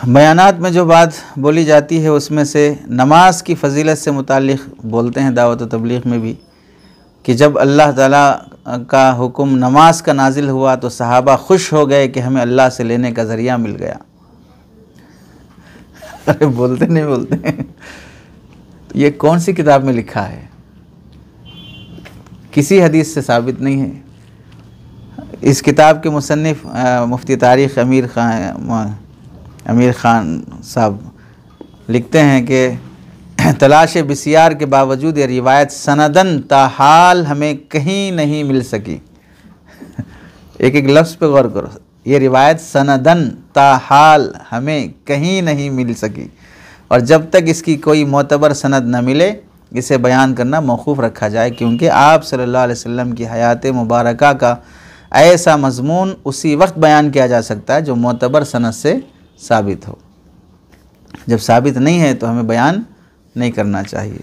बयानात में जो बात बोली जाती है उसमें से नमाज की फ़जीलत से मुताल्लिक़ बोलते हैं दावत व तबलीग़ में भी कि जब अल्लाह ताला का हुक्म नमाज का नाजिल हुआ तो सहाबा खुश हो गए कि हमें अल्लाह से लेने का ज़रिया मिल गया। अरे बोलते नहीं बोलते, ये कौन सी किताब में लिखा है? किसी हदीस से साबित नहीं है। इस किताब के मुसन्निफ़ मुफ्ती तारीख़ अमीर ख़ान साहब लिखते हैं कि तलाश बिसियार के बावजूद ये रिवायत सनदन ताहाल हमें कहीं नहीं मिल सकी। एक एक लफ्ज़ पे गौर करो, ये रिवायत सनदन ताहाल हमें कहीं नहीं मिल सकी, और जब तक इसकी कोई मोतबर सनद न मिले इसे बयान करना मौकूफ़ रखा जाए, क्योंकि आप सल्लल्लाहु अलैहि वसल्लम की हयात मुबारका का ऐसा मज़मून उसी वक्त बयान किया जा सकता है जो मोतबर सनद से साबित हो। जब साबित नहीं है तो हमें बयान नहीं करना चाहिए।